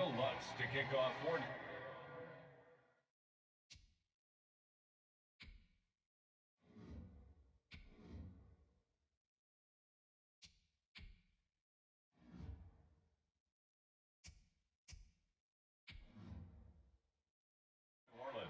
Will Lutz to kick off for New Orleans.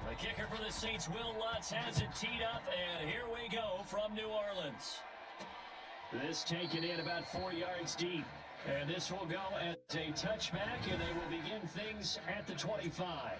The kicker for the Saints, Will Lutz, has it teed up, and here we go from New Orleans. This taken in about 4 yards deep, and this will go as a touchback, and they will begin things at the 25.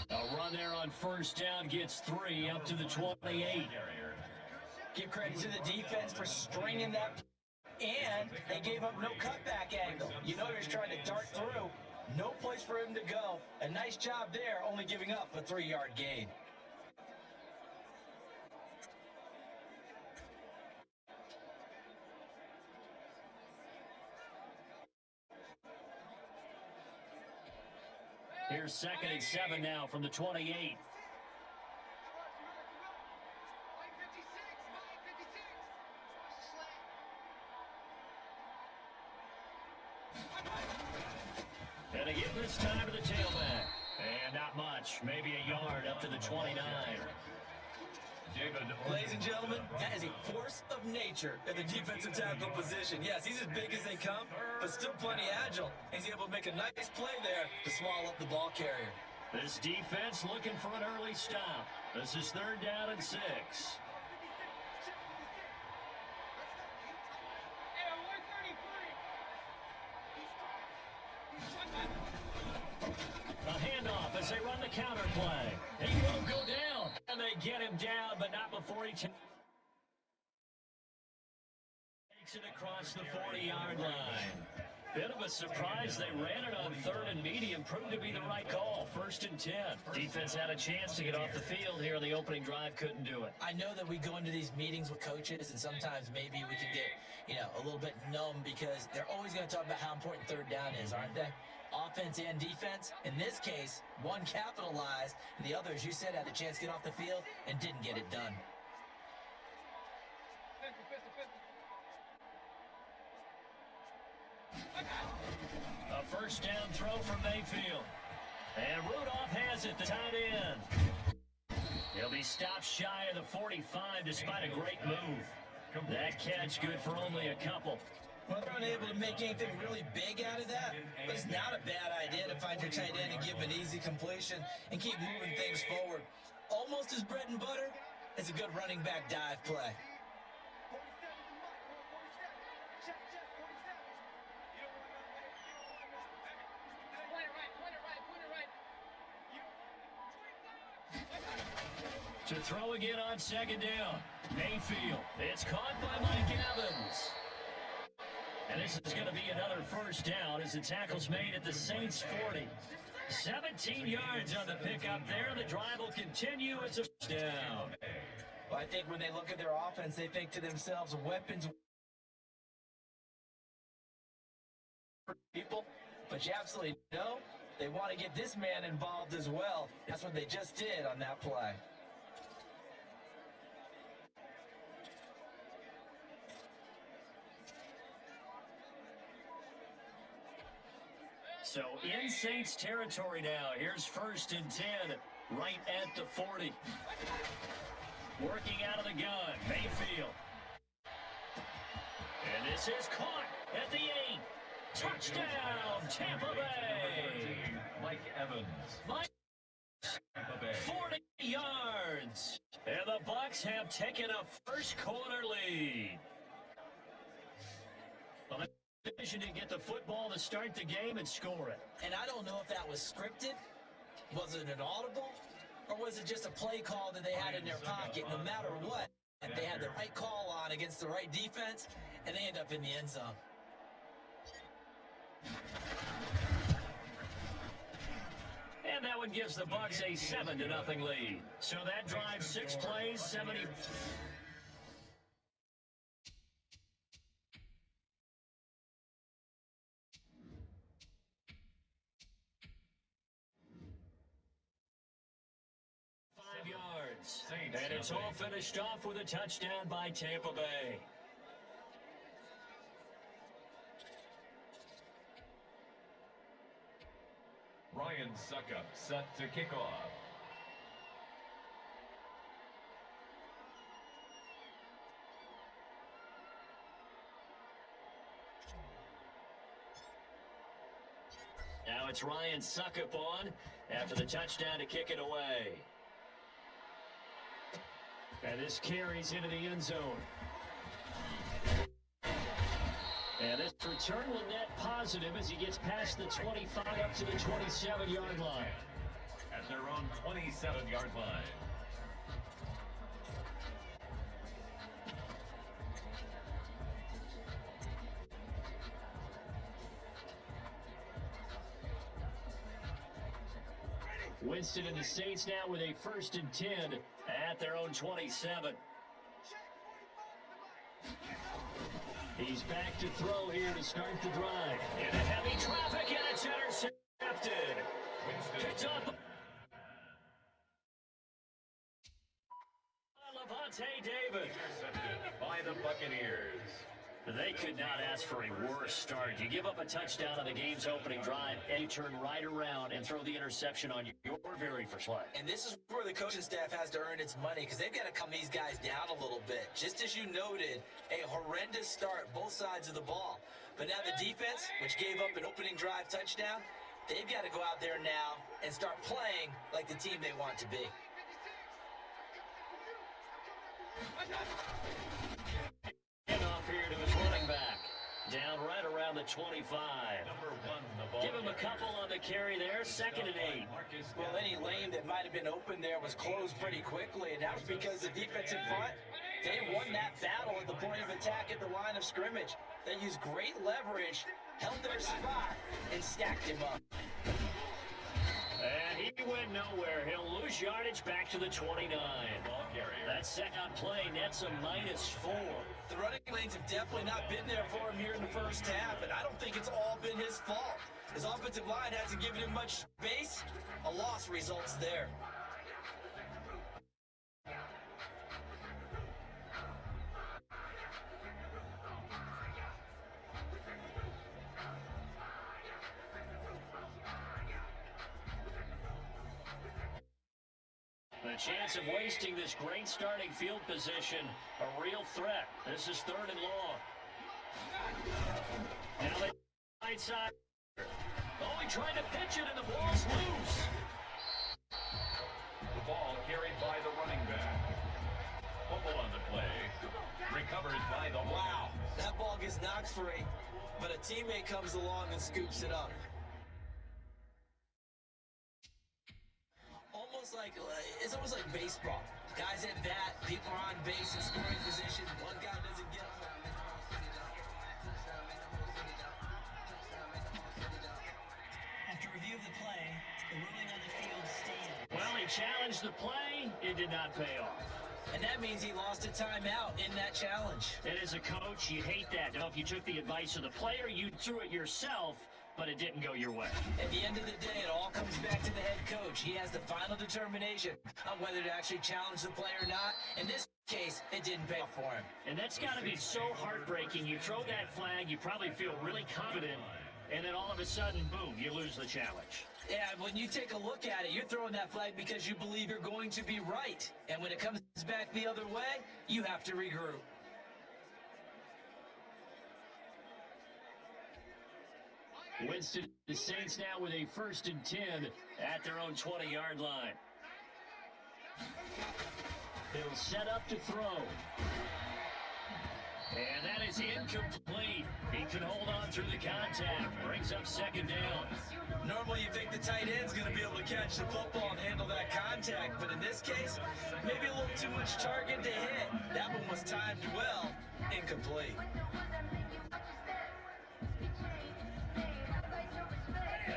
A run there on first down gets 3 up to the 28. Give credit to the defense for stringing that, and they gave up no cutback angle. You know he's trying to dart through. No place for him to go. A nice job there, only giving up a 3-yard gain. Here's 2nd and 7 now from the 28. And again this time to the tailback. And not much. Maybe a yard up to the 29. Ladies and gentlemen, that is a force of nature in the defensive tackle position. Yes, he's as big as they come, but still plenty agile. He's able to make a nice play there to swallow up the ball carrier. This defense looking for an early stop. This is 3rd down and 6. A handoff as they run the counter play. He won't go down. And they get him down, but not before he takes it across the 40-yard line. Bit of a surprise. They ran it on 3rd and medium. Proved to be the right call. 1st and 10. Defense had a chance to get off the field here on the opening drive. Couldn't do it. I know that we go into these meetings with coaches, and sometimes maybe we can get, a little bit numb because they're always going to talk about how important 3rd down is, aren't they? Offense and defense. In this case, one capitalized, and the other, as you said, had a chance to get off the field and didn't get it done. A first down throw from Mayfield. And Rudolph has it, the tight end. He'll be stopped shy of the 45 despite a great move. That catch good for only a couple. Well, they're unable to make anything really big out of that, but it's not a bad idea to find your tight end and give him an easy completion and keep moving things forward. Almost as bread and butter as a good running back dive play. To throw again on 2nd down. Mayfield. It's caught by Mike Evans. And this is going to be another first down as the tackle's made at the Saints 40. 17 yards on the pickup there. The drive will continue. It's a first down. Well, I think when they look at their offense, they think to themselves, weapons people, but you absolutely know they want to get this man involved as well. That's what they just did on that play. So in Saints territory now. Here's 1st and 10, right at the 40. Working out of the gun, Mayfield. And this is caught at the 8. Touchdown, Tampa Bay. Mike Evans. Tampa Bay. 40 yards. And the Bucs have taken a first quarter lead. vision to get the football to start the game and score it. And I don't know if that was scripted, was it an audible, or was it just a play call that they had in their pocket? No matter what, they had the right call on against the right defense, and they end up in the end zone. And that one gives the Bucs a 7-0 lead. So that drives 6 plays, 70. Yards. And it's all finished off with a touchdown by Tampa Bay. Ryan Suckup set to kick off. Now it's Ryan Suckup on after the touchdown to kick it away. And this carries into the end zone. And this return will net positive as he gets past the 25 up to the 27-yard line. At their own 27-yard line. Winston and the Saints now with a 1st and 10 at their own 27. He's back to throw here to start the drive. In a heavy traffic, and it's intercepted. Picked up by Lavonte David. Intercepted by the Buccaneers. They could not ask for a worse start. You give up a touchdown on the game's opening drive, and you turn right around and throw the interception on your very first play. And this is where the coaching staff has to earn its money, because they've got to calm these guys down a little bit. Just as you noted, a horrendous start, both sides of the ball. But now the defense, which gave up an opening drive touchdown, they've got to go out there now and start playing like the team they want to be. And off here to his running back. Down right around the 25. Number 1, the ball. Give him a couple on the carry there. 2nd and 8. Well, any lane that might have been open there was closed pretty quickly, and that was because the defensive front, they won that battle at the point of attack at the line of scrimmage. They used great leverage, held their spot, and stacked him up. And he went nowhere. He'll lose yardage back to the 29. Ball carrier. That second play nets a -4. The running lanes have definitely not been there for him here in the first half, and I don't think it's all been his fault. His offensive line hasn't given him much space. A loss results there. The chance of wasting this great starting field position, a real threat. This is 3rd and long. Now they right side. Oh, he tried to pitch it, and the ball's loose. The ball carried by the running back. Fumble on the play. Recovered by the Wow, that ball gets knocked free, but a teammate comes along and scoops it up. It's almost like baseball. Guys at bat, people are on base in scoring position. One guy doesn't get on. After review of the play, the ruling on the field stands. Well, he challenged the play. It did not pay off. And that means he lost a timeout in that challenge. And as a coach, you hate that. Now, if you took the advice of the player, you threw it yourself, but it didn't go your way. At the end of the day, it all comes back to the head coach. He has the final determination on whether to actually challenge the play or not. In this case, it didn't pay off for him. And that's got to be so heartbreaking. You throw that flag, you probably feel really confident, and then all of a sudden, boom, you lose the challenge. Yeah, when you take a look at it, you're throwing that flag because you believe you're going to be right. And when it comes back the other way, you have to regroup. Winston, the Saints now with a 1st and 10 at their own 20-yard line. They'll set up to throw. And that is incomplete. He can hold on through the contact. Brings up second down. Normally you think the tight end's going to be able to catch the football and handle that contact, but in this case, maybe a little too much target to hit. That one was timed well. Incomplete.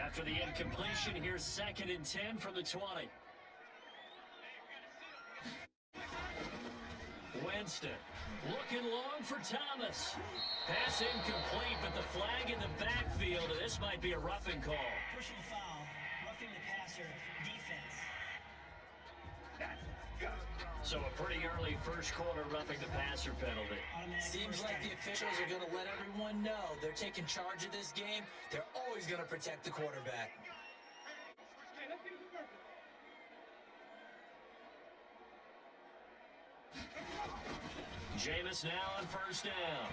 After the incompletion, here's 2nd and 10 from the 20. Winston looking long for Thomas. Pass incomplete, but the flag in the backfield, and this might be a roughing call. Personal foul, roughing the passer, defense. So a pretty early first quarter roughing the passer penalty. Seems like the officials are going to let everyone know they're taking charge of this game. They're always going to protect the quarterback. Jameis now on first down.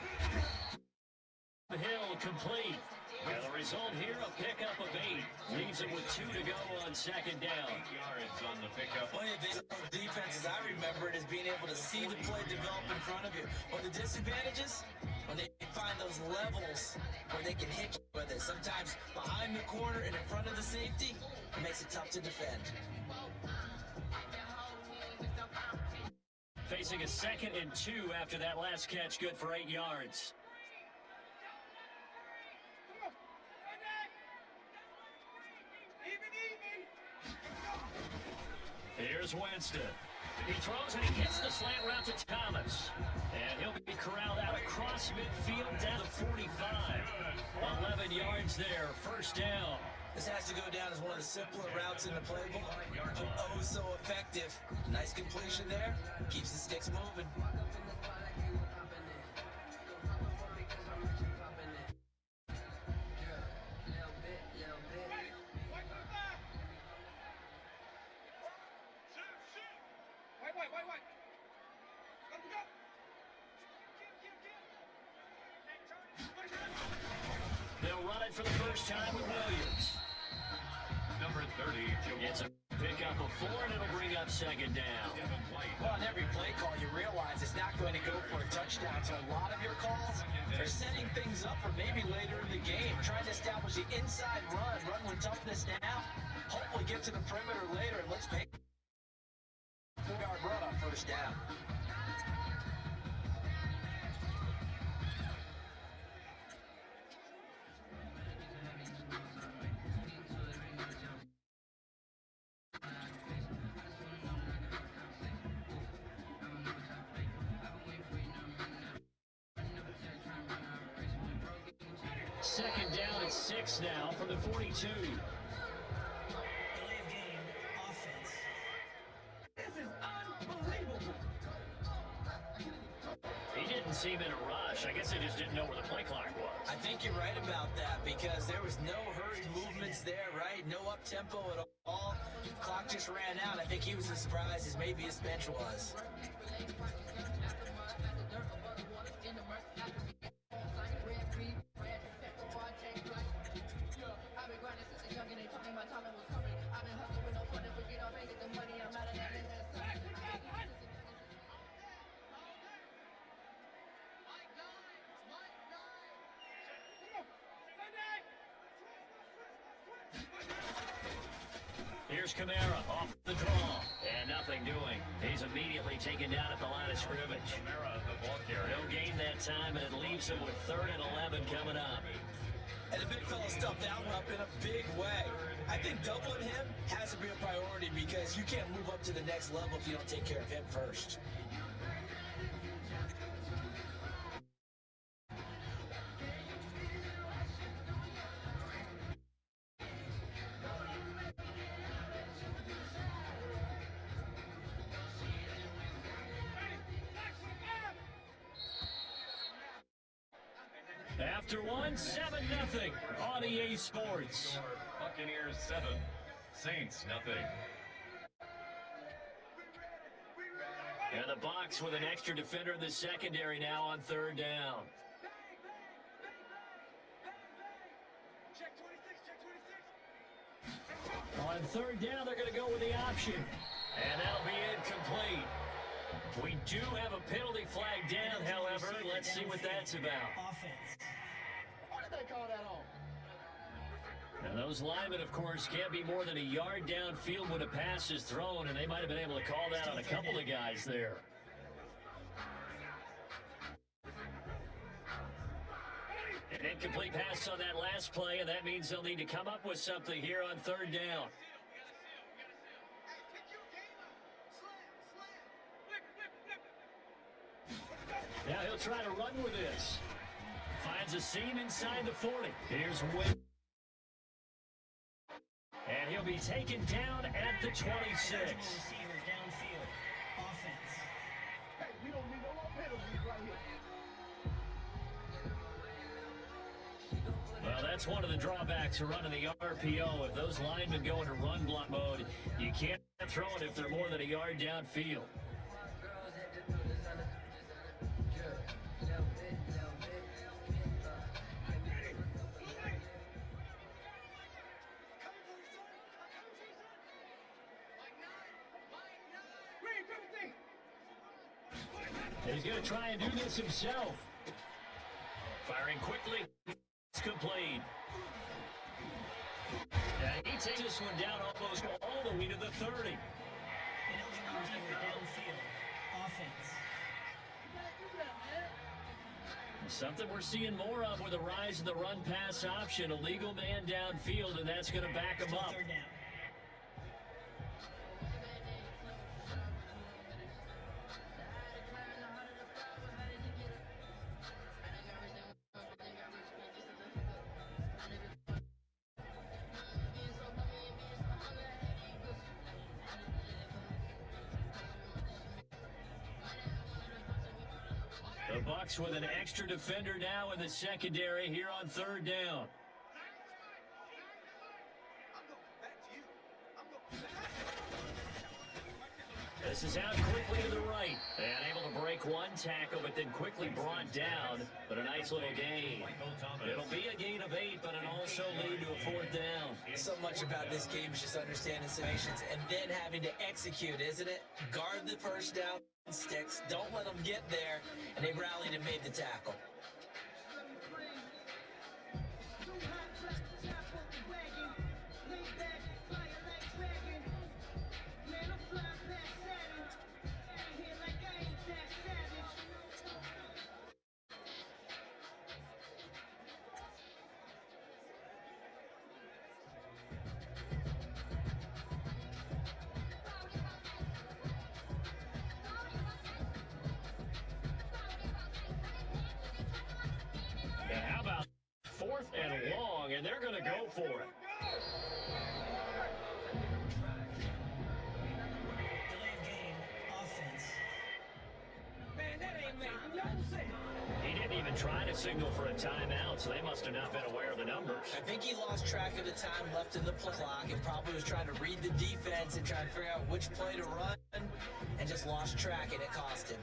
Hill complete. And the result here, a pickup of 8. Leaves it with 2 to go on second down. 8 yards on the pickup. One of the things about defenses I remember it is being able to see the play develop in front of you. But the disadvantages, when they find those levels where they can hit you with it. Sometimes behind the corner and in front of the safety, it makes it tough to defend. Facing a 2nd and 2 after that last catch, good for 8 yards. Here's Winston. He throws and he hits the slant route to Thomas. And he'll be corralled out across midfield down to 45. 11 yards there, first down. This has to go down as one of the simpler routes in the playbook, but oh so effective. Nice completion there, keeps the sticks moving. They'll run it for the first time with Williams. Number 30, It's a pickup of 4, and it'll bring up second down. Well, on every play call, you realize it's not going to go for a touchdown. So a lot of your calls are setting things up for maybe later in the game, trying to establish the inside run with toughness now. Hopefully get to the perimeter later, and let's make a 4-yard run on first down. Second down at 6 now from the 42. Delay of game, offense. He didn't seem in a rush. I guess they just didn't know where the play clock was. I think you're right about that because there was no hurried movements there, right? No up-tempo at all. Clock just ran out. I think he was as surprised as maybe his bench was. Here's Kamara off the draw, and nothing doing. He's immediately taken down at the line of scrimmage. Kamara, the ball carrier. No gain that time, and it leaves him with 3rd and 11 coming up. And the big fella stuffed that one up in a big way. I think doubling him has to be a priority because you can't move up to the next level if you don't take care of him first. After one, 7-0 on EA Sports. Buccaneers 7, Saints nothing. And the Bucs with an extra defender in the secondary now on 3rd down. On 3rd down, they're going to go with the option. And that'll be incomplete. We do have a penalty flag down, however. Let's see what that's about. Offense. Why did they call that on? Now, those linemen, of course, can't be more than a yard downfield when a pass is thrown, and they might have been able to call that on a couple of guys there. An incomplete pass on that last play, and that means they'll need to come up with something here on third down. Now he'll try to run with this. Finds a seam inside the 40. Here's Wade. And he'll be taken down at the 26. Receiver downfield. Offense. Hey, we don't need no more penalties right here. Well, that's one of the drawbacks of running the RPO. If those linemen go into run block mode, you can't throw it if they're more than a yard downfield. He's going to try and do this himself. Firing quickly. It's complete. And he takes this one down almost all the way to the 30. Ineligible receiver downfield. Offense. Something we're seeing more of with the rise of the run-pass option. A legal man downfield, and that's going to back him up. Third down. The Bucs with an extra defender now in the secondary here on third down. This is out quickly to the right. And able to break one tackle, but then quickly brought down. But a nice little gain. It'll be a gain of 8, but it'll also lead to a fourth down. So much about this game is just understanding situations and then having to execute, isn't it? Guard the first down sticks. Don't let them get there. And they rallied and made the tackle. And long, and they're going to go for it. Delayed game. Offense. Man, that ain't make no sense. He didn't even try to signal for a timeout, so they must have not been aware of the numbers. I think he lost track of the time left in the clock and probably was trying to read the defense and trying to figure out which play to run and just lost track, and it cost him.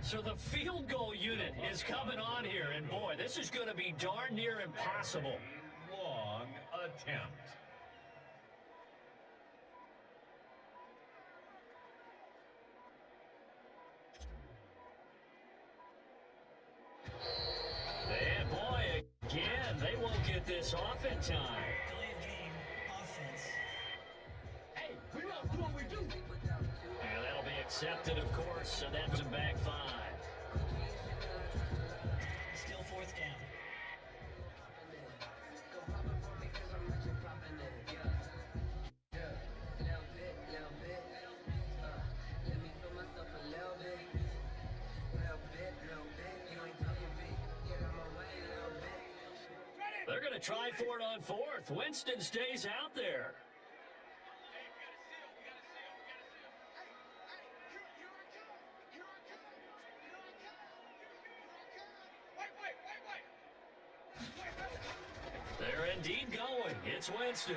So the field goal unit is coming on here, and boy, this is going to be darn near impossible. Long attempt. And boy, again, they won't get this off in time. Delayed game. Offense. Hey, we don't do what we do. And that'll be accepted, of course, so that's a back 5. Still fourth down. They're going to try for it on 4th. Winston stays out there. They're indeed going. It's Winston.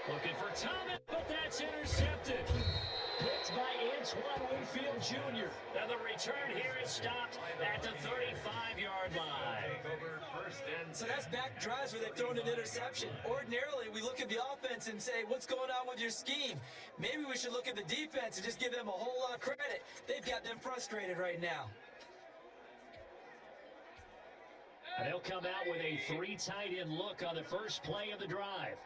Looking for Thomas, but that's intercepted. Picked by Antoine Winfield Jr. And the return here is stopped at the 35-yard line. So that's back drives where they've thrown an interception. Ordinarily, we look at the offense and say, what's going on with your scheme? Maybe we should look at the defense and just give them a whole lot of credit. They've got them frustrated right now. And they'll come out with a 3 tight end look on the first play of the drive.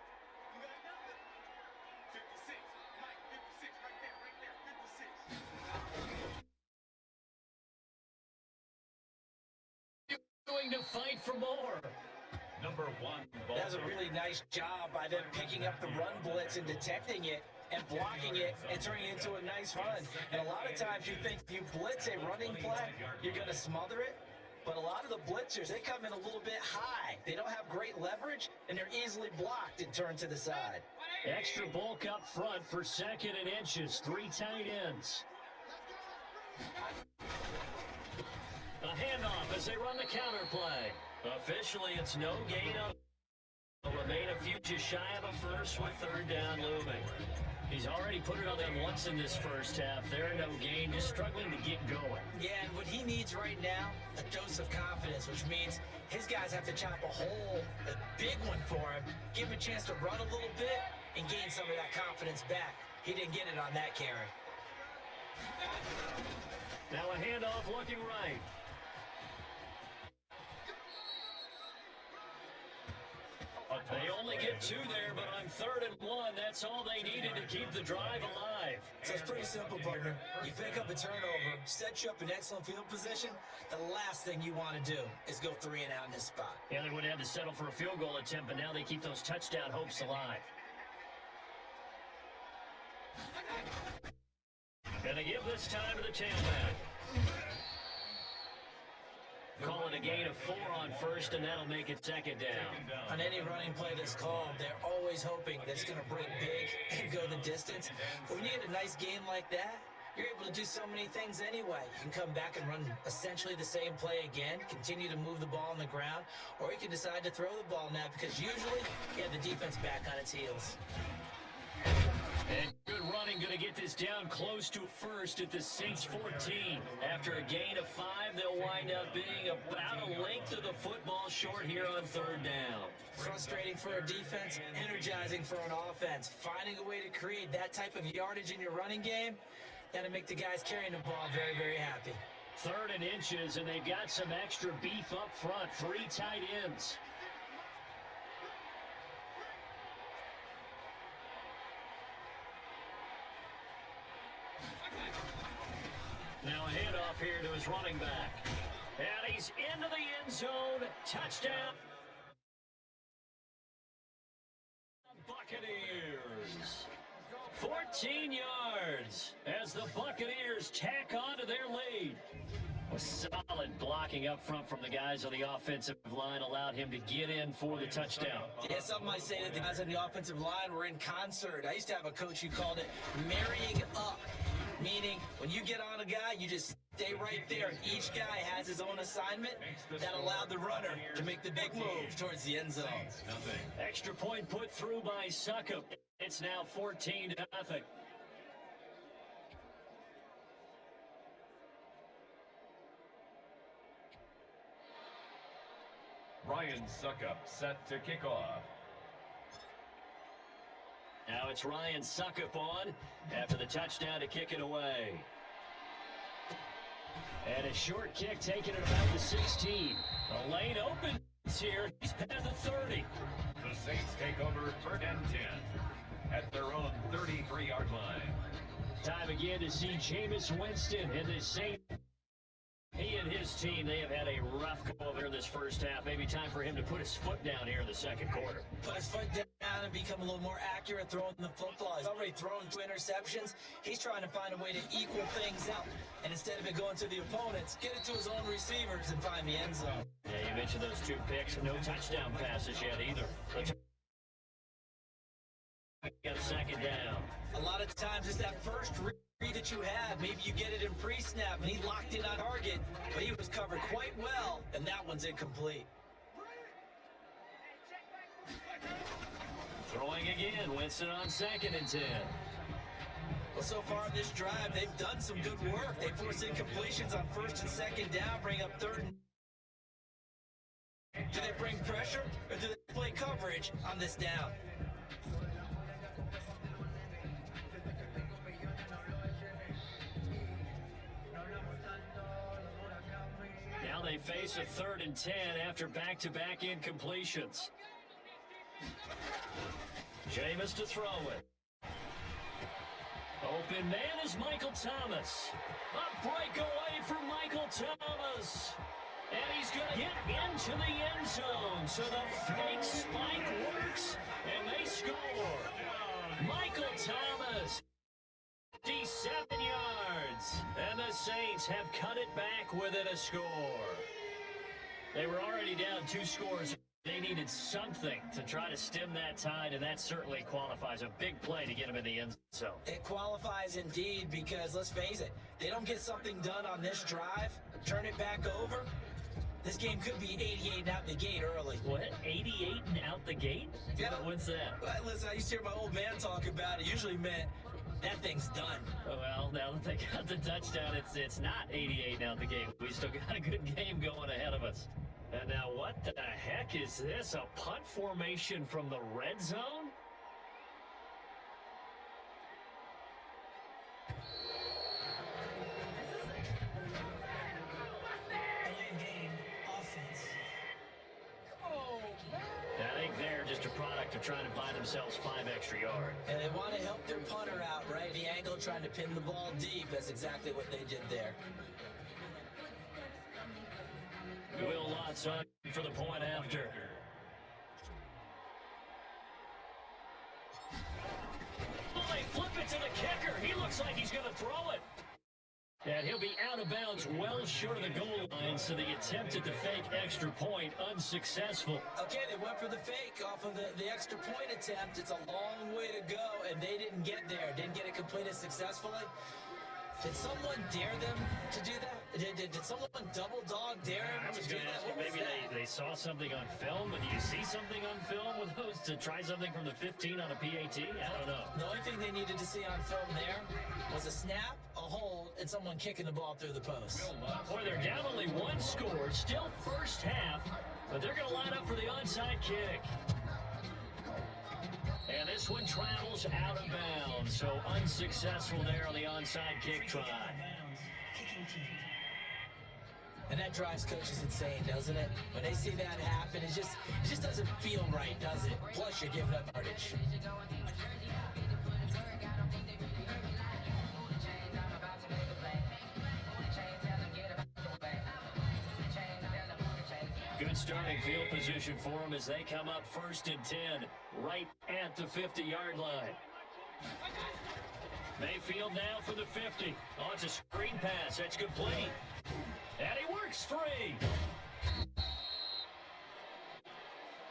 Going to fight for more. Number 1. That was a really nice job by them picking up the run blitz and detecting it and blocking it and turning it into a nice run. And a lot of times you think you blitz a running play, you're going to smother it. But a lot of the blitzers, they come in a little bit high. They don't have great leverage, and they're easily blocked and turned to the side. Extra bulk up front for 2nd and inches. 3 tight ends. A handoff as they run the counter play. Officially, it's no gain of. Will remain a few just shy of a first with 3rd down looming. He's already put it on them once in this first half. They're no gain, just struggling to get going. Yeah, and what he needs right now, a dose of confidence, which means his guys have to chop a hole, a big one for him, give him a chance to run a little bit, and gain some of that confidence back. He didn't get it on that carry. Now a handoff looking right. They only get 2 there, but on 3rd and 1, that's all they needed to keep the drive alive. So it's pretty simple, partner. You pick up a turnover, set you up in excellent field position. The last thing you want to do is go 3 and out in this spot. Yeah, they would have to settle for a field goal attempt, but now they keep those touchdown hopes alive. Gonna give this time to the tailback. Calling a gain of 4 on 1st, and that'll make it 2nd down. On any running play that's called, they're always hoping that it's going to break big and go the distance. But when you get a nice game like that, you're able to do so many things anyway. You can come back and run essentially the same play again, continue to move the ball on the ground, or you can decide to throw the ball now because usually you have the defense back on its heels. And good running, going to get this down close to 1st at the Saints 14. After a gain of 5, they'll wind up being about a length of the football short here on 3rd down. Frustrating for a defense, energizing for an offense. Finding a way to create that type of yardage in your running game, that'll make the guys carrying the ball very, very happy. 3rd and inches, and they've got some extra beef up front. 3 tight ends. Now a handoff here to his running back. And he's into the end zone. Touchdown. Buccaneers. 14 yards as the Buccaneers tack on to their lead. A solid blocking up front from the guys on the offensive line allowed him to get in for the touchdown. Yeah, something I say that the guys on the offensive line were in concert. I used to have a coach who called it marrying up. Meaning, when you get on a guy, you just stay right there. And each guy has his own assignment that allowed the runner to make the big move towards the end zone. Extra point put through by Succop. It's now 14-0. Ryan Succop set to kick off. Now it's Ryan Succop on after the touchdown to kick it away. And a short kick taken at about the 16. A lane opens here. He's past the 30. The Saints take over 3rd and 10 at their own 33-yard line. Time again to see Jameis Winston in the Saints. He and his team, they have had a rough go over in this first half. Maybe time for him to put his foot down here in the second quarter. Put his foot down and become a little more accurate throwing the football. He's already thrown 2 interceptions. He's trying to find a way to equal things out. And instead of it going to the opponents, get it to his own receivers and find the end zone. Yeah, you mentioned those 2 picks. No touchdown passes yet either. Got 2nd down. A lot of times it's that first read that you have. Maybe you get it in pre-snap and he locked in on target, but he was covered quite well, and that one's incomplete. Throwing again, Winston on 2nd and 10. Well, so far in this drive, they've done some good work. They force incompletions on first and second down, bring up third and... Do they bring pressure, or do they play coverage on this down? Now they face a 3rd and 10 after back-to-back incompletions. Jameis to throw it. Open man is Michael Thomas. A breakaway for Michael Thomas. And he's going to get into the end zone. So the fake spike works, and they score. Michael Thomas, 57 yards. And the Saints have cut it back within a score. They were already down 2 scores. They needed something to try to stem that tide, and that certainly qualifies. A big play to get them in the end zone. It qualifies indeed because, let's face it, they don't get something done on this drive, turn it back over, this game could be 88 out the gate early. What? 88 and out the gate? Yeah. What's that? Well, listen, I used to hear my old man talk about it. Usually meant that thing's done. Well, now that they got the touchdown, it's not 88 out the gate. We still got a good game going ahead of us. And now what the heck is this? A punt formation from the red zone? Delayed game, offense. I think they're just a product of trying to buy themselves 5 extra yards. And they want to help their punter out, right? The angle trying to pin the ball deep. That's exactly what they did there. Will Lutz on for the point after. Oh, they flip it to the kicker. He looks like he's going to throw it. And he'll be out of bounds well short of the goal line, so they attempted the fake extra point, unsuccessful. Okay, they went for the fake off of the extra point attempt. It's a long way to go, and they didn't get there. Didn't get it completed successfully. Did someone dare them to do that? Did someone double dog dare I them was to do going to that? ask you, What was maybe that? they saw something on film, but do you see something on film with those to try something from the 15 on a PAT? I don't know. The only thing they needed to see on film there was a snap, a hold, and someone kicking the ball through the post. Boy, they're down only 1 score, still first half, but they're going to line up for the onside kick. And this one travels out of bounds, so unsuccessful there on the onside kick try. Kicking team. And that drives coaches insane, doesn't it? When they see that happen, it just doesn't feel right, does it? Plus, you're giving up yardage. Good starting field position for them as they come up 1st and 10, right at the 50-yard line. Mayfield now for the 50. Oh, it's a screen pass. That's complete. And he works free.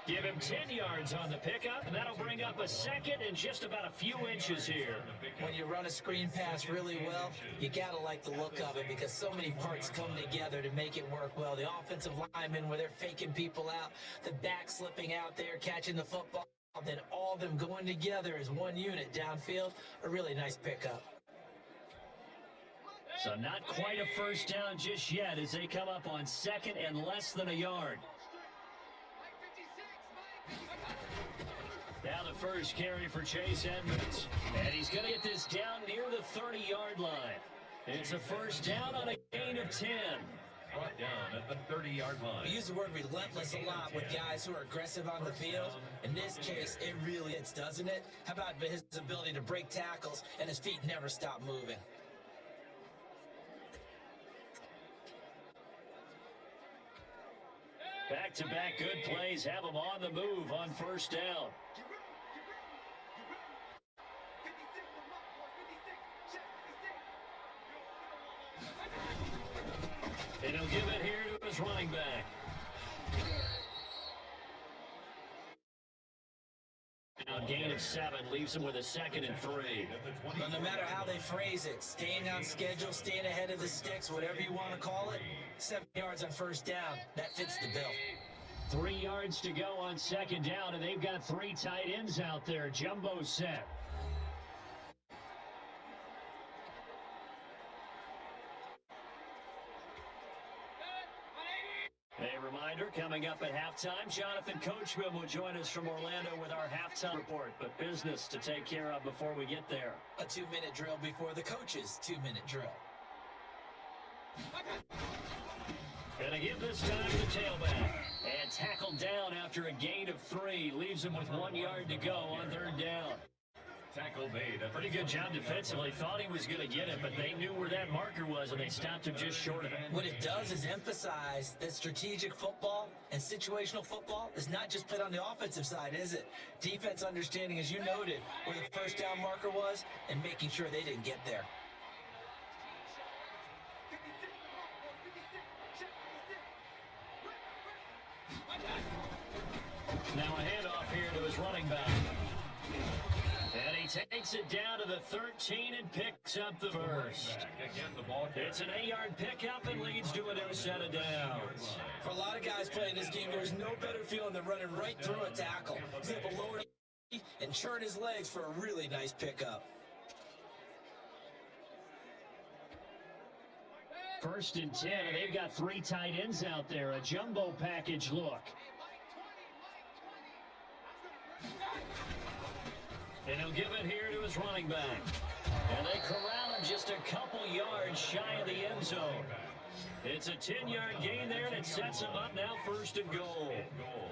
Give him 10 yards on the pickup, and that'll bring up a 2nd and just about a few inches here. When you run a screen pass really well, you gotta like the look of it because so many parts come together to make it work well. The offensive linemen where they're faking people out, the back slipping out there, catching the football, then all of them going together as one unit downfield. A really nice pickup. So not quite a first down just yet as they come up on 2nd and less than a yard. Now the first carry for Chase Edmonds. And he's going to get this down near the 30-yard line. It's a first down on a gain of 10. Brought down at the 30-yard line. We use the word relentless a lot with guys who are aggressive on the field. In this case, it really is, doesn't it? How about his ability to break tackles and his feet never stop moving? Back-to-back good plays have them on the move on first down. And he'll give it here to his running back. Now gain of 7 leaves him with a 2nd and 3. But no matter how they phrase it, staying on schedule, staying ahead of the sticks, whatever you want to call it, 7 yards on first down, that fits the bill. 3 yards to go on 2nd down, and they've got 3 tight ends out there. Jumbo set. reminder, coming up at halftime, Jonathan Coachman will join us from Orlando with our halftime report. But business to take care of before we get there. A 2-minute drill before the coach's 2-minute drill. Gonna give this time to the tailback. And tackled down after a gain of 3. Leaves him with 1 yard to go on 3rd down. Tackle made. Pretty good job defensively. Thought he was going to get it, but they knew where that marker was, and they stopped him just short of it. What it does is emphasize that strategic football and situational football is not just played on the offensive side, is it? Defense understanding, as you noted, where the first down marker was and making sure they didn't get there. Now a handoff here to his running back. And he takes it down to the 13 and picks up the first. Again, the ball It's an 8-yard pickup and leads to a new set of downs. For a lot of guys playing this game, there's no better feeling than running right through a tackle. He's able to lower and churn his legs for a really nice pickup. 1st and 10, and they've got 3 tight ends out there. A jumbo package look. And he'll give it here to his running back. And they corral him just a couple yards shy of the end zone. It's a 10-yard gain there, and it sets him up now 1st and goal.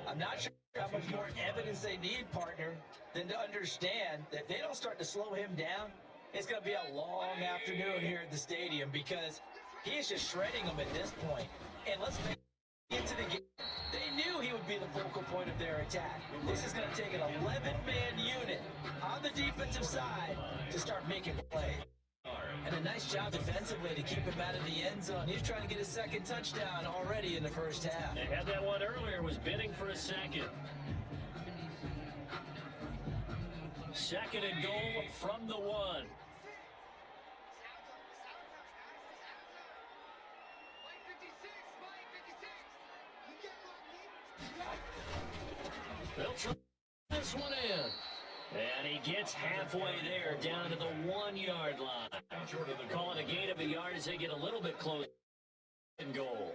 I'm not sure how much more evidence they need, partner, than to understand that if they don't start to slow him down, it's going to be a long afternoon here at the stadium because he is just shredding them at this point. And let's make it into the game. They knew he would be the focal point of their attack. This is going to take an 11-man unit on the defensive side to start making plays. And a nice job defensively to keep him out of the end zone. He's trying to get his 2nd touchdown already in the 1st half. They had that one earlier, was bidding for a 2nd. 2nd and goal from the 1. They'll try this one in. And he gets halfway there, down to the 1-yard line. Call it a gain of a yard as they get a little bit closer and goal.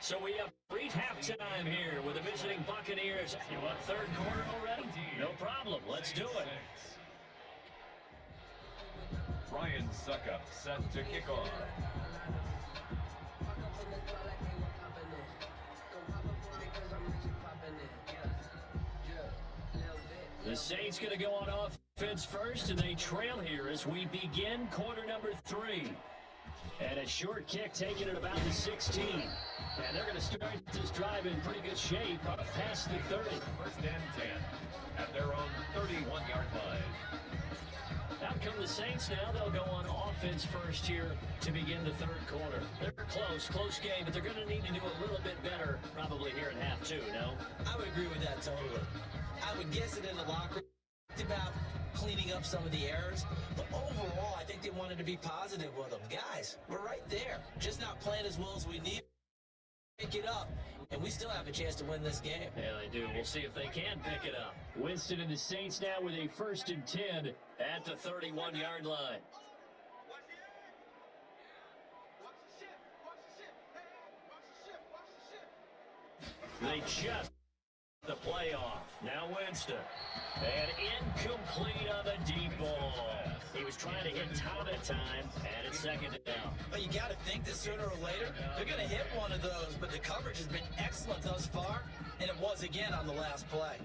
So we have reached halftime here with the visiting Buccaneers. You want 3rd quarter already? No problem. Let's do it. Ryan Suckup set to kick off. The Saints going to go on offense first, and they trail here as we begin quarter number 3. And a short kick taken at about the 16. And they're going to start this drive in pretty good shape up past the 30. 1st and 10 at their own 31-yard line. Out come the Saints now. They'll go on offense first here to begin the 3rd quarter. They're close game, but they're going to need to do a little bit better probably here in half 2, no? I would agree with that totally. I would guess it in the locker room. It's about cleaning up some of the errors, but overall, I think they wanted to be positive with them. Guys, we're right there. Just not playing as well as we need. Pick it up, and we still have a chance to win this game. Yeah, they do. We'll see if they can pick it up. Winston and the Saints now with a 1st and 10 at the 31-yard line. They just the playoff. Now Winston. And incomplete on the deep ball. He was trying to hit Tom at time, and it's 2nd down. But you got to think that sooner or later, they're going to hit one of those, but the coverage has been excellent thus far, and it was again on the last play.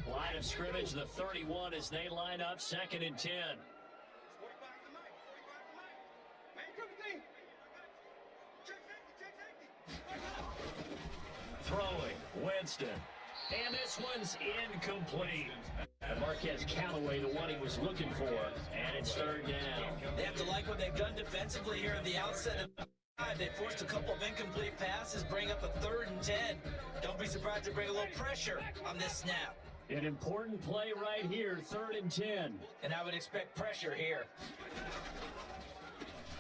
Line of scrimmage, the 31 as they line up, 2nd and 10. Throwing, Winston. And this one's incomplete. And Marquez Callaway, the one he was looking for, and it's 3rd down. They have to like what they've done defensively here at the outset of the drive. They forced a couple of incomplete passes, bring up a 3rd and 10. Don't be surprised to bring a little pressure on this snap. An important play right here, 3rd and 10. And I would expect pressure here.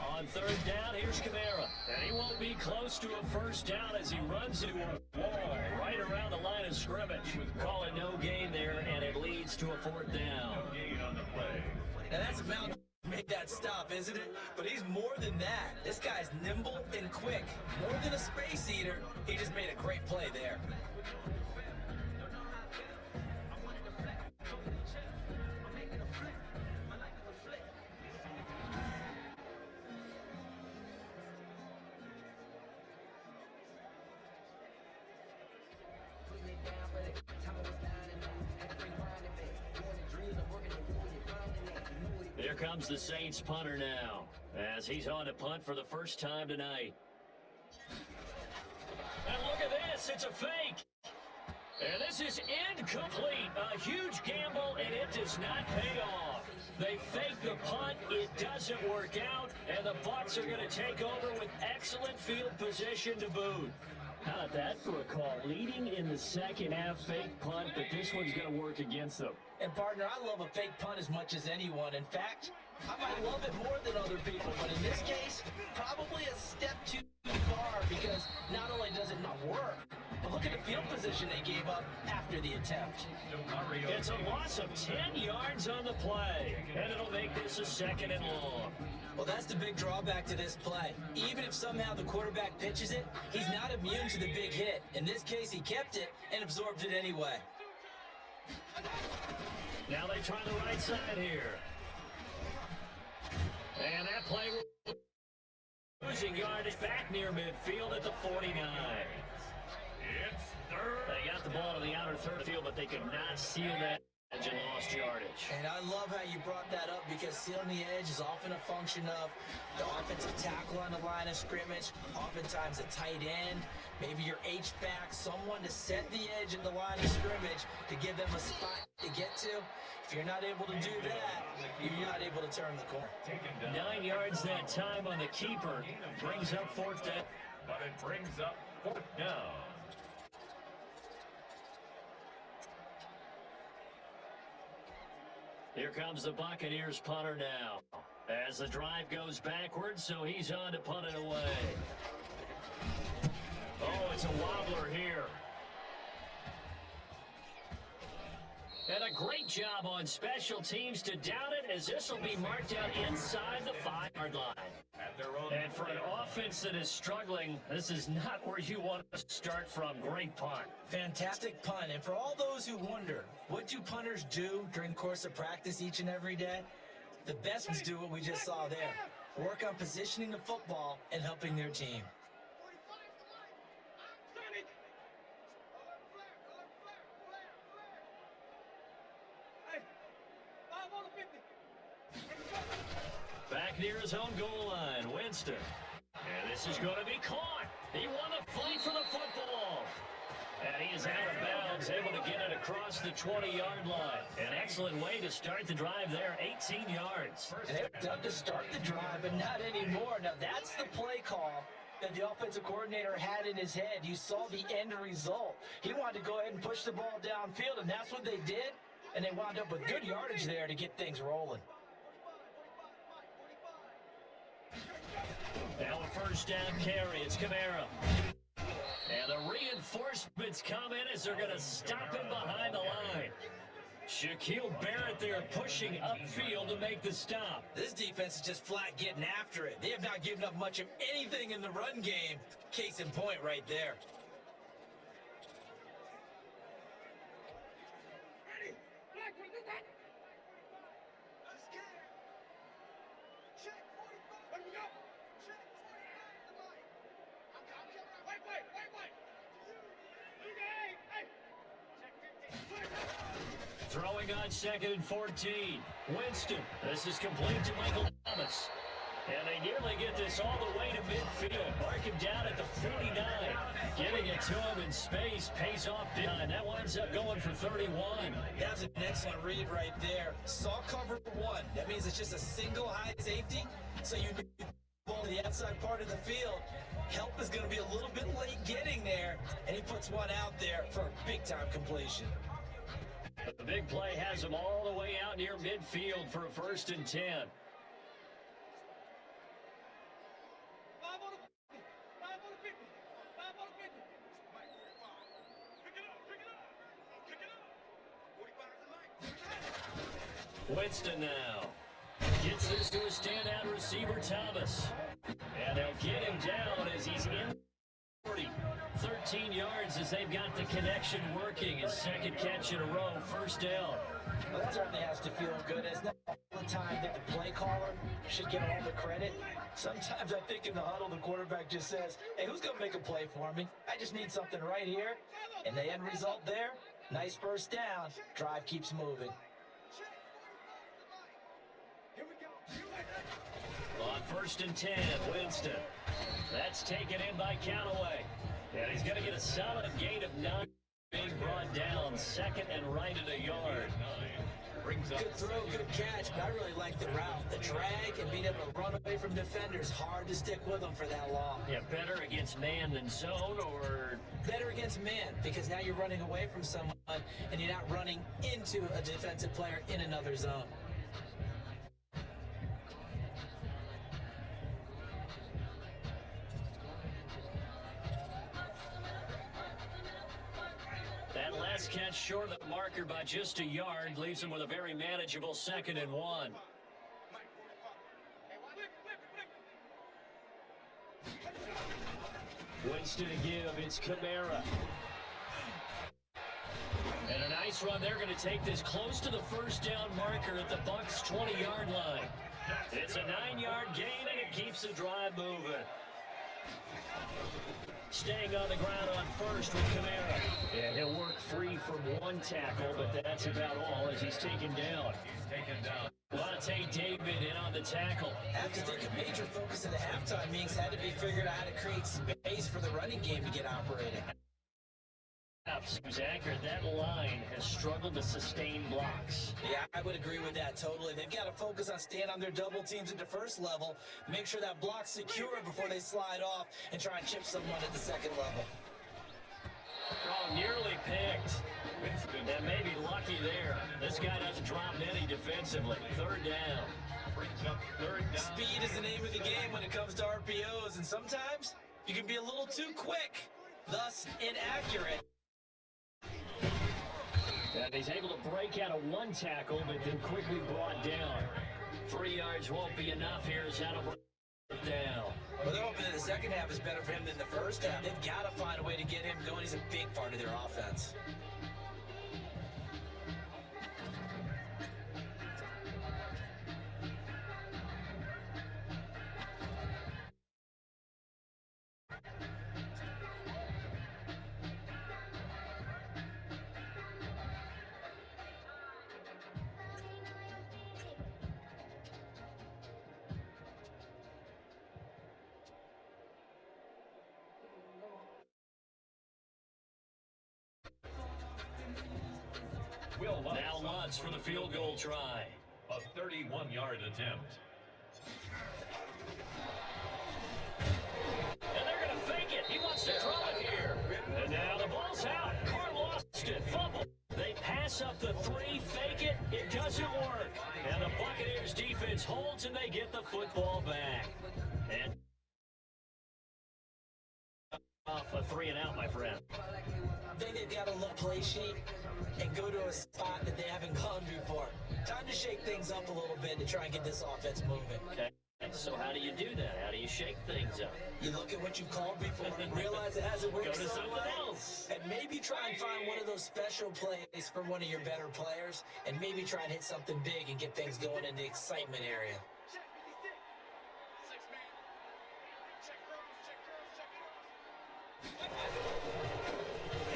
On 3rd down, here's Kamara. And he won't be close to a first down as he runs into a wall right around the line of scrimmage. Call it no gain there, and it leads to a 4th down. No gain on the play. Now that's a mountain to make that stop, isn't it? But he's more than that. This guy's nimble and quick. More than a space eater, he just made a great play there. Here comes the Saints punter now, as he's on to punt for the first time tonight. And look at this, it's a fake. And this is incomplete. A huge gamble, and it does not pay off. They fake the punt, it doesn't work out, and the Bucs are going to take over with excellent field position to boot. How about that for a call? Leading in the second half, fake punt, but this one's going to work against them. And partner, I love a fake punt as much as anyone. In fact, I might love it more than other people, but in this case, probably a step too far because not only does it not work, but look at the field position they gave up after the attempt. It's a loss of 10 yards on the play, and it'll make this a 2nd and long. Well, that's the big drawback to this play. Even if somehow the quarterback pitches it, he's not immune to the big hit. In this case, he kept it and absorbed it anyway. Now they try the right side here. And that play losing yardage back near midfield at the 49. It's 3rd. They got the ball to the outer third field, but they could not seal that edge and lost yardage. And I love how you brought that up because sealing the edge is often a function of the offensive tackle on the line of scrimmage, oftentimes a tight end, maybe your H-back, someone to set the edge of the line of scrimmage to give them a spot to get to. If you're not able to do that, you're not able to turn the corner. 9 yards that time on the keeper. Brings up 4th down. But it brings up 4th down. Here comes the Buccaneers punter now. As the drive goes backwards, so he's on to punt it away. Oh, it's a wobbler here. And a great job on special teams to down it, as this will be marked out inside the 5-yard line. At their own. And for an offense that is struggling, this is not where you want to start from. Great punt. Fantastic punt. And for all those who wonder, what do punters do during the course of practice each and every day? The best ones do what we just saw there. Work on positioning the football and helping their team. Back near his own goal line, Winston. And this is going to be caught. He won the fight for the football. And he is out of bounds, able to get it across the 20-yard line. An excellent way to start the drive there, 18 yards. And they've done to start the drive, but not anymore. Now, that's the play call that the offensive coordinator had in his head. You saw the end result. He wanted to go ahead and push the ball downfield, and that's what they did. And they wound up with good yardage there to get things rolling. Now a first down carry. It's Kamara. And the reinforcements come in as they're going to stop him behind the line. Shaquille Barrett there pushing upfield to make the stop. This defense is just flat getting after it. They have not given up much of anything in the run game. Case in point right there. Throwing on 2nd and 14. Winston. This is complete to Michael Thomas. And they nearly get this all the way to midfield. Mark him down at the 49. Getting it to him in space pays off behind. That winds up going for 31. That's an excellent read right there. Saw cover 1. That means it's just a single high safety. So you need the ball to the outside part of the field. Help is going to be a little bit late getting there. And he puts one out there for a big-time completion. The big play has him all the way out near midfield for a 1st and 10. Winston now gets this to a standout receiver, Thomas. And they'll get him down as he's in 40. 13 yards as they've got the connection working. His 2nd catch in a row, 1st down. Well, that certainly has to feel good, isn't it? All the time that the play caller should get all the credit. Sometimes I think in the huddle, the quarterback just says, hey, who's going to make a play for me? I just need something right here. And the end result there, nice 1st down. Drive keeps moving. On 1st and 10, Winston. That's taken in by Callaway. And he's going to get a solid gain of 9. Being brought down, 2nd and right at a yard. Good throw, good catch, but I really like the route. The drag and being able to run away from defenders, hard to stick with them for that long. Yeah, better against man than zone, or? Better against man, because now you're running away from someone and you're not running into a defensive player in another zone. That last catch short of the marker by just a yard leaves him with a very manageable 2nd and 1. Winston to give, it's Kamara. And a nice run. They're going to take this close to the 1st down marker at the Bucs' 20-yard line. It's a 9-yard gain, and it keeps the drive moving. Staying on the ground on 1st with Kamara. And he'll work free from 1 tackle, but that's about all as he's taken down. Vontae David in on the tackle. I have to think a major focus of the halftime meetings had to be figured out how to create space for the running game to get operating. Seems accurate. That line has struggled to sustain blocks. Yeah, I would agree with that totally. They've got to focus on staying on their double teams at the 1st level, make sure that block's secure before they slide off and try and chip someone at the 2nd level. Oh, nearly picked. And maybe lucky there. This guy doesn't drop any defensively. 3rd down. Speed is the name of the game when it comes to RPOs, and sometimes you can be a little too quick, thus inaccurate. And he's able to break out of 1 tackle, but then quickly brought down. 3 yards won't be enough here as that'll break down. Well, they're hoping that the 2nd half is better for him than the 1st half. They've got to find a way to get him going. He's a big part of their offense. Now Lutz for the field goal try. A 31-yard attempt. And they're going to fake it. He wants to throw it here. And now the ball's out. Carr lost it. Fumble. They pass up the 3, fake it. It doesn't work. And the Buccaneers defense holds and they get the football back. And off a 3 and out, my friend. I think they've got to look play sheet and go to a spot that they haven't gone before. Time to shake things up a little bit to try and get this offense moving. Okay. So how do you do that? How do you shake things up? You look at what you've called before and realize it hasn't worked Go to so something well. else. And maybe try and find one of those special plays for one of your better players, and maybe try and hit something big and get things going in the excitement area.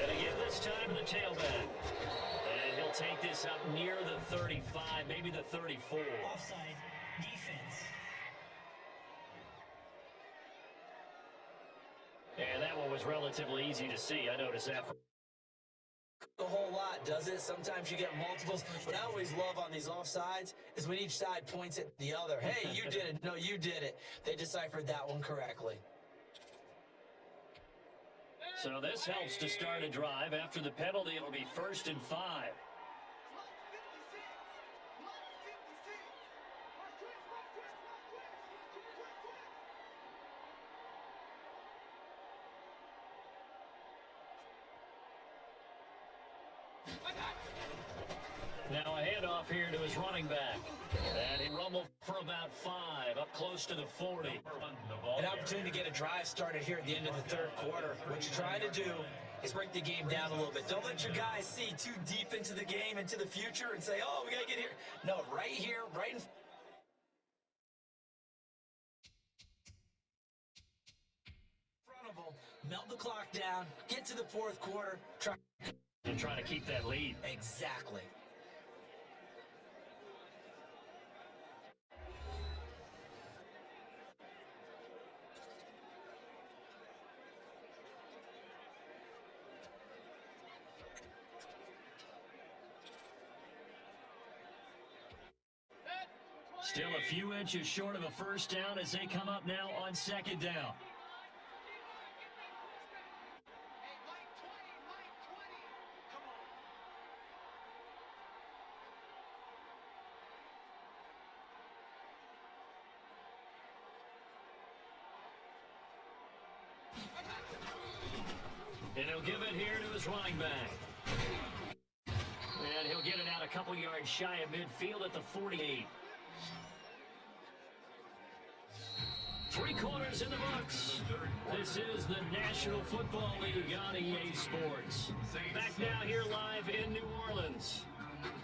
And again, this time the tailback. And he'll take this up near the 35, maybe the 34. Offside defense. And that one was relatively easy to see. I noticed that. A whole lot, does it? Sometimes you get multiples. What I always love on these offsides is when each side points at the other. Hey, you did it. No, you did it. They deciphered that one correctly. So this helps to start a drive. After the penalty, it'll be 1st and 5. Now a handoff here to his running back. And he rumbled for about 5, up close to the 40. An opportunity to get a drive started here at the end of the third quarter. What you're trying to do is break the game down a little bit. Don't let your guys see too deep into the game, into the future, and say, oh, we got to get here. No, right here, right in front of them, melt the clock down, get to the fourth quarter, And trying to keep that lead. Exactly. Still a few inches short of a first down as they come up now on second down. And he'll give it here to his running back. And he'll get it out a couple yards shy of midfield at the 48. 3 quarters in the books. This is the National Football League on EA Sports. Back now here live in New Orleans.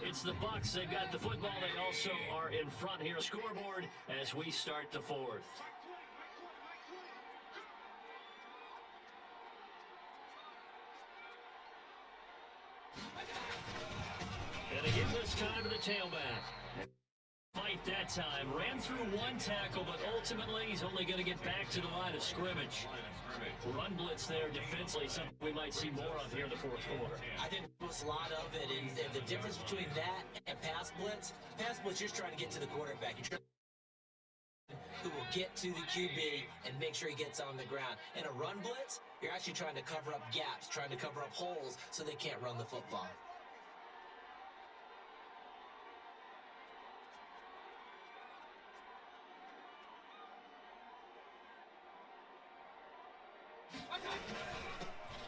It's the Bucks. They've got the football. They also are in front here. Scoreboard as we start the fourth. And again this time to the tailback. Fight that time. Ran through 1 tackle, but ultimately he's only going to get back to the line of scrimmage. Run blitz there defensively, something we might see more of here in the fourth quarter. I think there's a lot of it, and the difference between that and pass blitz, you're just trying to get to the quarterback. You're who will get to the QB and make sure he gets on the ground. In a run blitz, you're actually trying to cover up gaps, trying to cover up holes so they can't run the football.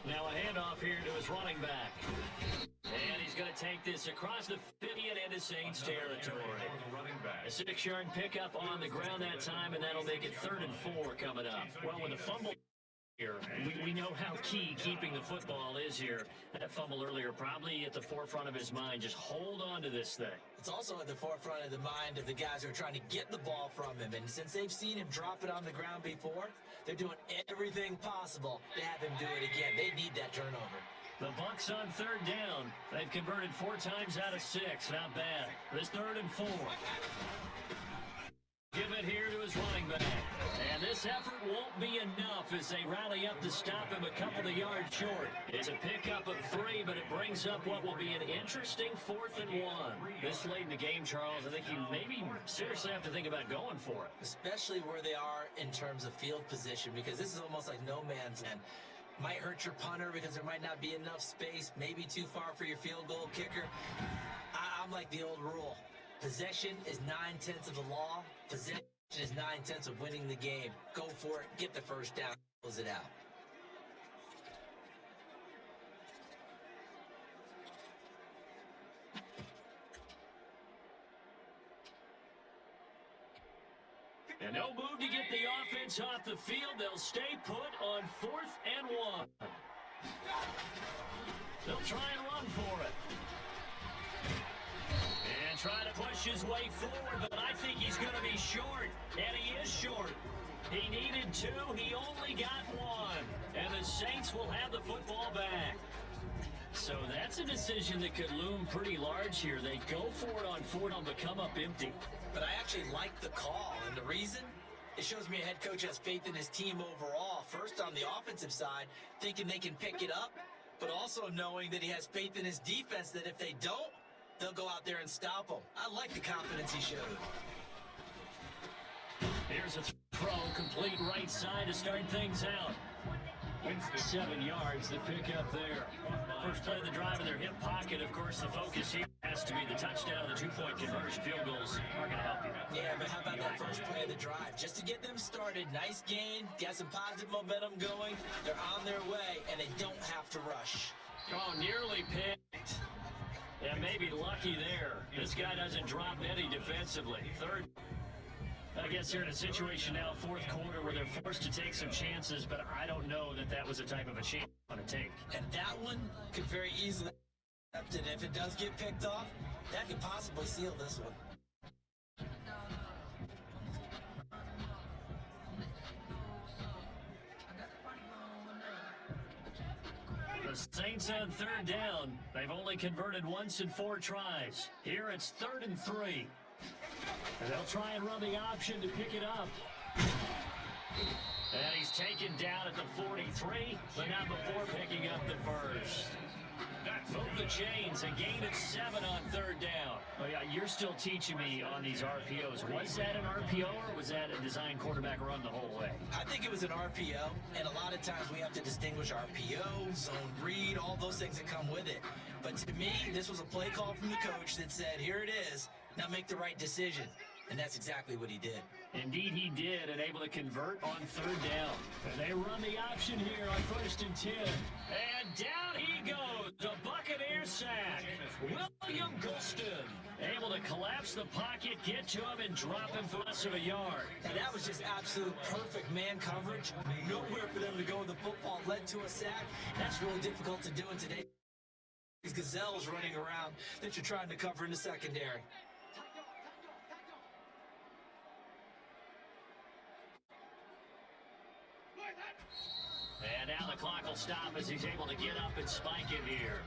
Now a handoff here to his running back. And he's going to take this across the 50 and into Saints territory. A 6-yard pickup on the ground that time, and that'll make it 3rd and 4 coming up. Well, with a fumble here, we know how key keeping the football is here. That fumble earlier probably at the forefront of his mind. Just hold on to this thing. It's also at the forefront of the mind of the guys who are trying to get the ball from him. And since they've seen him drop it on the ground before, they're doing everything possible to have him do it again. They need that turnover. The Bucks on 3rd down. They've converted 4 times out of 6. Not bad. This 3rd and 4. Give it here to his running back. And this effort won't be enough as they rally up to stop him a couple of yards short. It's a pickup of 3, but it brings up what will be an interesting 4th and 1. This late in the game, Charles, I think you maybe seriously have to think about going for it. Especially where they are in terms of field position, because this is almost like no man's land. Might hurt your punter because there might not be enough space, maybe too far for your field goal kicker. I'm like the old rule. Possession is 9/10 of the law. Possession is 9/10 of winning the game. Go for it. Get the first down. Close it out. And no move to get the offense off the field. They'll stay put on 4th and 1. They'll try and run for it. And try to push his way forward, but I think he's going to be short. And he is short. He needed 2. He only got 1. And the Saints will have the football back. So that's a decision that could loom pretty large here. They go for it on 4th down, but come up empty. But I actually like the call, and the reason? It shows me a head coach has faith in his team overall. First on the offensive side, thinking they can pick it up, but also knowing that he has faith in his defense that if they don't, they'll go out there and stop them. I like the confidence he showed. Here's a throw, complete right side to start things out. 7 yards, the pickup there. First play of the drive in their hip pocket. Of course, the focus here has to be the touchdown, the 2-point conversion. Field goals are going to help you. Yeah, but how about that first play of the drive? Just to get them started, nice gain, got some positive momentum going. They're on their way, and they don't have to rush. Oh, nearly picked. Yeah, maybe may be lucky there. This guy doesn't drop any defensively. Third. I guess they're in a situation now, fourth quarter, where they're forced to take some chances, but I don't know that that was the type of a chance to take. And that one could very easily, and if it does get picked off, that could possibly seal this one. The Saints on third down. They've only converted once in 4 tries. Here it's 3rd and 3. And they'll try and run the option to pick it up. And he's taken down at the 43, but not before picking up the first. Move the chains, a gain of 7 on third down. Oh, yeah, you're still teaching me on these RPOs. Was that an RPO or was that a design quarterback run the whole way? I think it was an RPO, and a lot of times we have to distinguish RPO, zone read, all those things that come with it. But to me, this was a play call from the coach that said, here it is, now make the right decision. And that's exactly what he did. Indeed, he did, and able to convert on third down. And they run the option here on 1st and 10. And down he goes, the Buccaneer sack. William Gulston able to collapse the pocket, get to him, and drop him for less of a yard. And that was just absolute perfect man coverage. Nowhere for them to go with the football, led to a sack. That's really difficult to do in today's gazelles running around that you're trying to cover in the secondary. And now the clock will stop as he's able to get up and spike it here.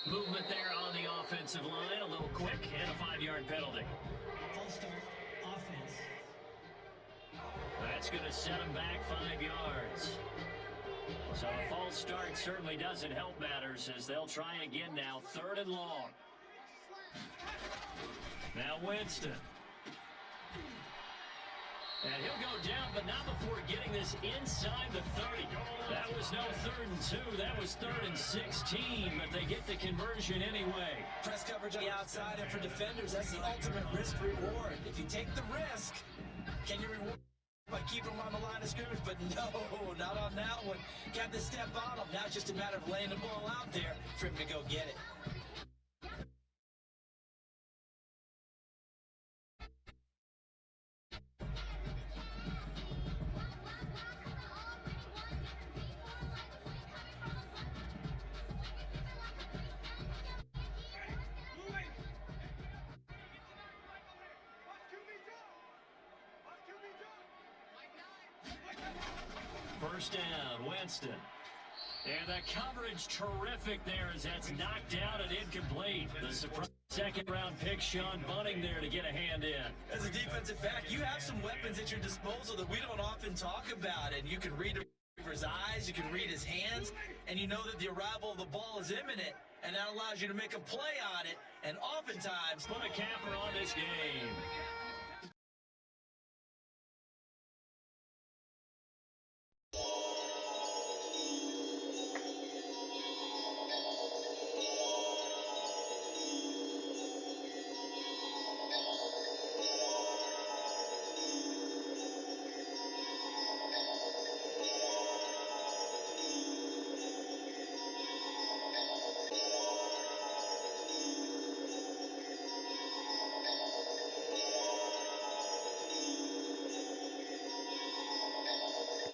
Movement there on the offensive line, a little quick, and a 5-yard penalty. False start, offense. That's going to set him back 5 yards. So a false start certainly doesn't help matters as they'll try again now, 3rd and long. Now Winston. And he'll go down, but not before getting this inside the 30. That was no 3rd and 2. That was 3rd and 16, but they get the conversion anyway. Press coverage on the outside, and for defenders, that's the ultimate risk-reward. If you take the risk, can you reward by keeping them on the line of scrimmage? But no, not on that one. Got to step on them. Now it's just a matter of laying the ball out there for him to go get it. First down, Winston. And the coverage terrific there as that's knocked down and incomplete. The surprise second-round pick, Sean Bunting there to get a hand in. As a defensive back, you have some weapons at your disposal that we don't often talk about. And you can read his eyes, you can read his hands, and you know that the arrival of the ball is imminent. And that allows you to make a play on it. And oftentimes, put a capper on this game.